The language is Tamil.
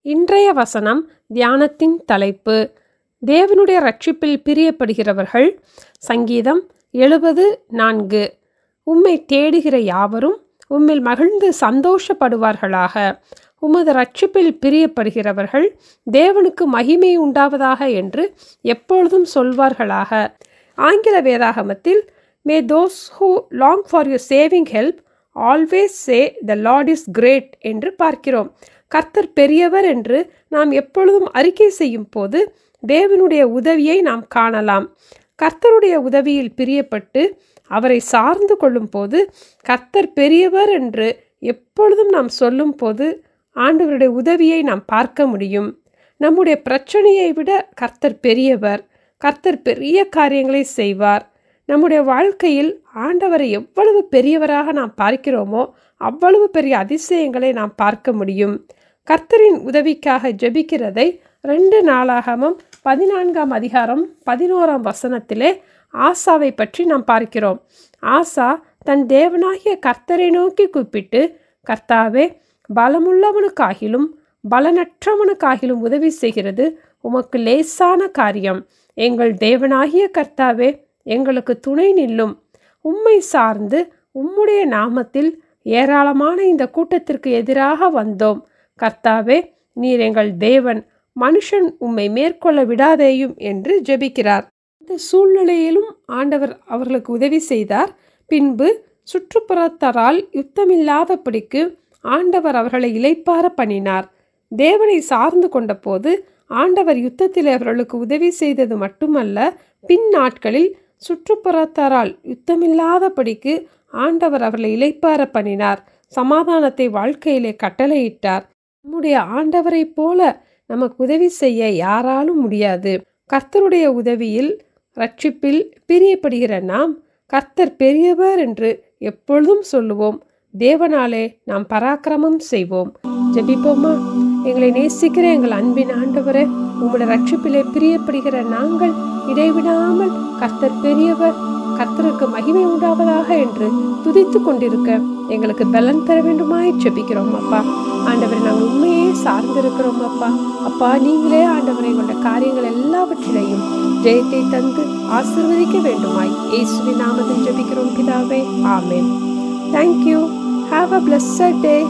இன்றைய வசனம் தியானத்தின் தலைப்பு தேவனுடைய இரட்சிப்பில் பிரியப்படுகிறவர்கள். சங்கீதம் 70:4. உம்மை தேடுகிற யாவரும் உம்மில் மகிழ்ந்து சந்தோஷப்படுவார்களாக. உமது இரட்சிப்பில் பிரியப்படுகிறவர்கள் தேவனுக்கு மகிமை உண்டாவதாக என்று எப்பொழுதும் சொல்வார்களாக. ஆங்கில வேதாகமத்தில் may those who long for your saving help always say the Lord is great என்று பார்க்கிறோம். கர்த்தர் பெரியவர் என்று நாம் எப்பொழுதும் அறிக்கை செய்யும் போது தேவனுடைய உதவியை நாம் காணலாம். கர்த்தருடைய உதவியில் பிரியப்பட்டு அவரை சார்ந்து கொள்ளும் போது, கர்த்தர் பெரியவர் என்று எப்பொழுதும் நாம் சொல்லும் போது ஆண்டவருடைய உதவியை நாம் பார்க்க முடியும். நம்முடைய பிரச்சனையை விட கர்த்தர் பெரியவர். கர்த்தர் பெரிய காரியங்களை செய்வார். நம்முடைய வாழ்க்கையில் ஆண்டவரை எவ்வளவு பெரியவராக நாம் பார்க்கிறோமோ அவ்வளவு பெரிய அதிசயங்களை நாம் பார்க்க முடியும். கர்த்தரின் உதவிக்காக ஜெபிக்கிறதை 2 நாளாகமம் 14:11 ஆசாவை பற்றி நாம் பார்க்கிறோம். ஆசா தன் தேவனாகிய கர்த்தரை நோக்கி கூப்பிட்டு, கர்த்தாவே, பலமுள்ளவனுக்காகிலும் பலனற்றவனுக்காகிலும் உதவி செய்கிறது உமக்கு லேசான காரியம். எங்கள் தேவனாகிய கர்த்தாவே, எங்களுக்கு துணை நில்லும். உம்மை சார்ந்து உம்முடைய நாமத்தில் ஏராளமான இந்த கூட்டத்திற்கு எதிராக வந்தோம். கர்த்தாவே, நீர் எங்கள் தேவன், மனுஷன் உம்மை மேற்கொள்ள விடாதேயும் என்று ஜெபிக்கிறார். இந்த சூழ்நிலையிலும் ஆண்டவர் அவர்களுக்கு உதவி செய்தார். பின்பு சுற்றுப்புறத்தாரால் யுத்தமில்லாதபடிக்கு ஆண்டவர் அவர்களை இளைப்பாற பண்ணினார். தேவனை சார்ந்து கொண்ட போது ஆண்டவர் யுத்தத்தில் அவர்களுக்கு உதவி செய்தது மட்டுமல்ல, பின் நாட்களில் சுற்றுப்புறத்தாரால் யுத்தமில்லாதபடிக்கு ஆண்டவர் அவர்களை இளைப்பாற பண்ணினார். சமாதானத்தை வாழ்க்கையிலே கட்டளையிட்டார். நம்முடைய ஆண்டவரை போல நமக்கு உதவி செய்ய யாராலும் முடியாது. கர்த்தருடைய உதவியில் இரட்சிப்பில் பிரியப்படுகிற நாம் கர்த்தர் பெரியவர் என்று எப்பொழுதும் சொல்லுவோம். தேவனாலே நாம் பராக்கிரமம் செய்வோம். ஜெபிப்போமா? எங்களை நேசிக்கிற எங்கள் அன்பின் ஆண்டவரே, உங்களுடைய இரட்சிப்பிலே பிரியப்படுகிற நாங்கள் இடைவிடாமல் கர்த்தர் பெரியவர், கர்த்தருக்கு மகிமை உண்டாவதாக என்று துதித்து கொண்டிருக்க எங்களுக்கு பலன் தர வேண்டுமாய் ஜெபிக்கிறோம் அப்பா. ஆண்டவரை நாங்கள் உண்மையே சார்ந்திருக்கிறோம் அப்பா. அப்பா, நீங்களே ஆண்டவரை எங்களுடைய காரியங்கள் எல்லாவற்றிலையும் ஜெயத்தை தந்து ஆசீர்வதிக்க வேண்டுமாய் இயேசுவின் நாமத்தில் ஜெபிக்கிறோம் பிதாவே. ஆமென். Thank you. Have a blessed day.